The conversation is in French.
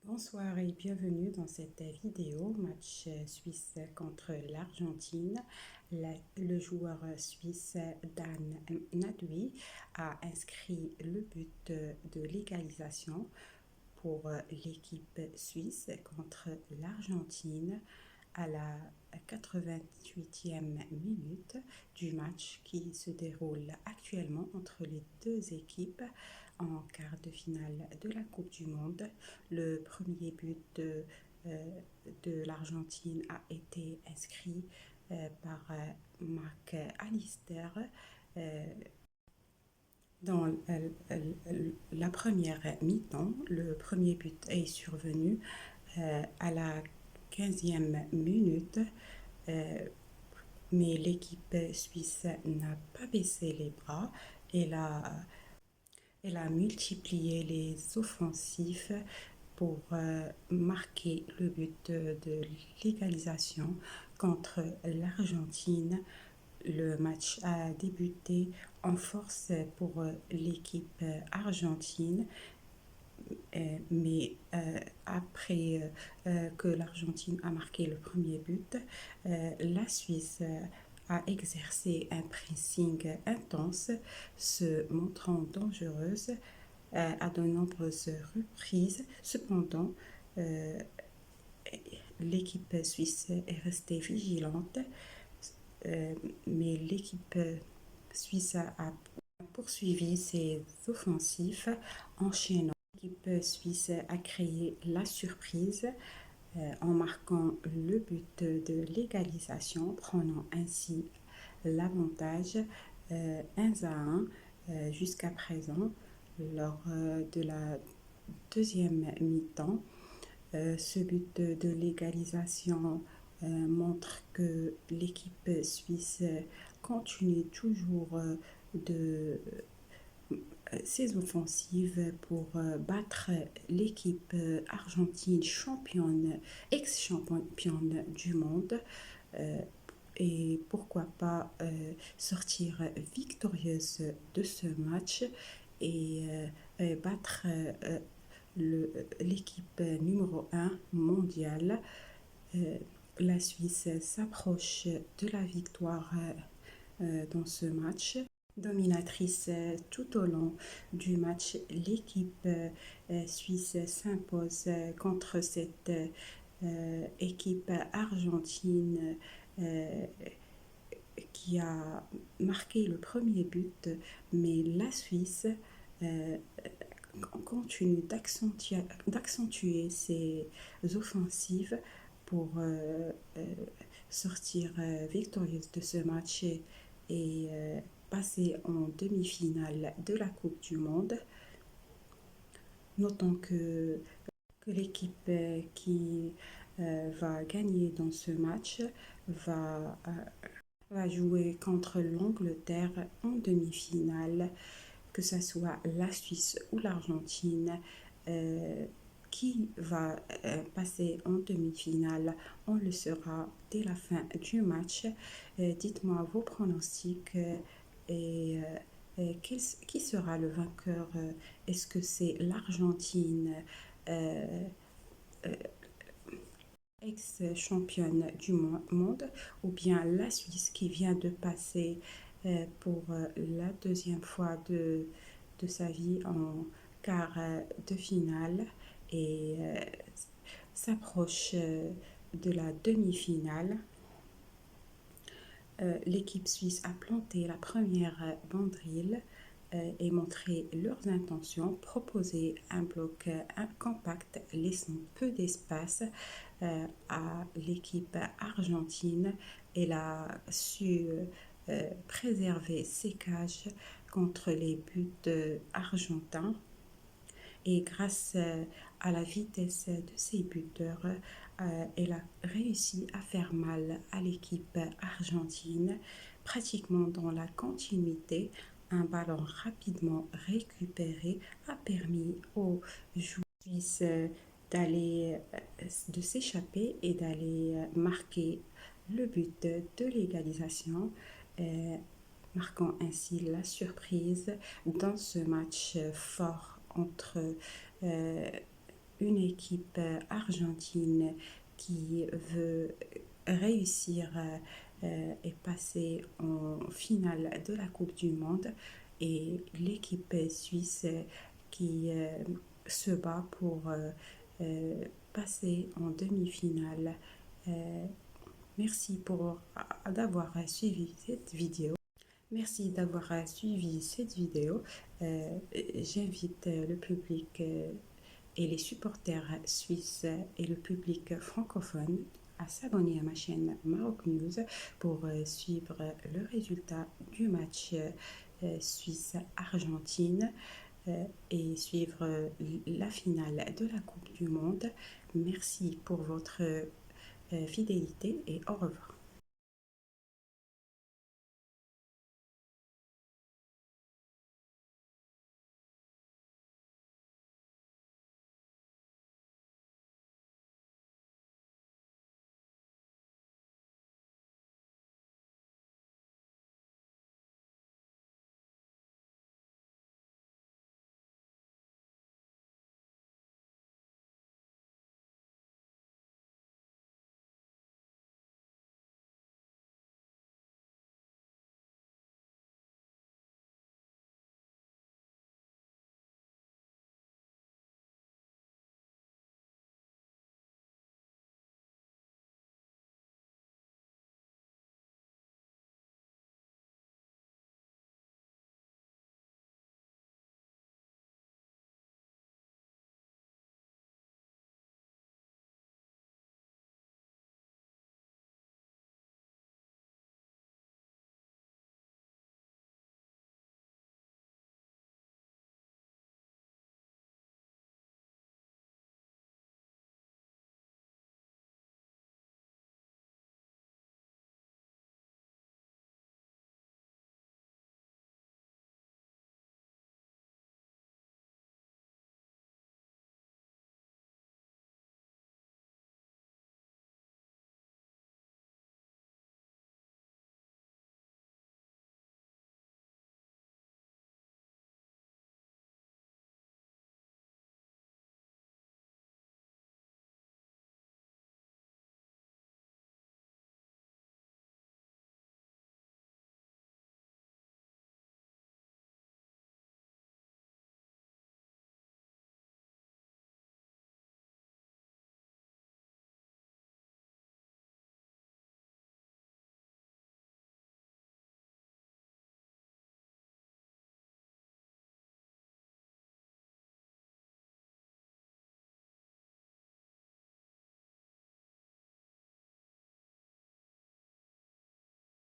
Bonsoir et bienvenue dans cette vidéo match suisse contre l'Argentine. Le joueur suisse Dan Nadui a inscrit le but de l'égalisation pour l'équipe suisse contre l'Argentine à la 88e minute du match qui se déroule actuellement entre les deux équipes en quart de finale de la Coupe du Monde. Le premier but de l'Argentine a été inscrit par Marc Allister dans la première mi-temps. Le premier but est survenu à la 15e minute, mais l'équipe suisse n'a pas baissé les bras. Elle a, elle a multiplié les offensifs pour marquer le but de l'égalisation contre l'Argentine. Le match a débuté en force pour l'équipe argentine, mais après que l'Argentine a marqué le premier but, la Suisse a exercé un pressing intense, se montrant dangereuse à de nombreuses reprises. Cependant, l'équipe suisse est restée vigilante, mais l'équipe suisse a poursuivi ses offensifs, enchaînant. L'équipe suisse a créé la surprise en marquant le but de l'égalisation, prenant ainsi l'avantage 1-1 jusqu'à présent lors de la deuxième mi-temps. Ce but de l'égalisation montre que l'équipe suisse continue toujours de ses offensives pour battre l'équipe argentine championne, ex-championne du monde, et pourquoi pas sortir victorieuse de ce match et battre l'équipe numéro 1 mondiale. La Suisse s'approche de la victoire dans ce match. Dominatrice tout au long du match, l'équipe suisse s'impose contre cette équipe argentine qui a marqué le premier but, mais la Suisse continue d'accentuer ses offensives pour sortir victorieuse de ce match et passer en demi-finale de la Coupe du Monde. Notons que l'équipe qui va gagner dans ce match va jouer contre l'Angleterre en demi-finale, que ce soit la Suisse ou l'Argentine. Qui va passer en demi-finale, on le saura dès la fin du match. Dites-moi vos pronostics et qui sera le vainqueur? Est-ce que c'est l'Argentine, ex-championne du monde, ou bien la Suisse qui vient de passer pour la deuxième fois de sa vie en quart de finale et s'approche de la demi-finale? L'équipe suisse a planté la première banderille et montré leurs intentions, proposer un bloc compact laissant peu d'espace à l'équipe argentine. Elle a su préserver ses cages contre les buts argentins et grâce à la vitesse de ses buteurs, elle a réussi à faire mal à l'équipe argentine. Pratiquement dans la continuité, un ballon rapidement récupéré a permis aux joueurs suisses de s'échapper et d'aller marquer le but de l'égalisation, marquant ainsi la surprise dans ce match fort entre une l'équipe argentine qui veut réussir et passer en finale de la Coupe du Monde et l'équipe suisse qui se bat pour passer en demi-finale. Euh, Merci pour d'avoir suivi cette vidéo. Merci d'avoir suivi cette vidéo. J'invite le public et les supporters suisses et le public francophone à s'abonner à ma chaîne Maroc News pour suivre le résultat du match Suisse-Argentine et suivre la finale de la Coupe du Monde. Merci pour votre fidélité et au revoir.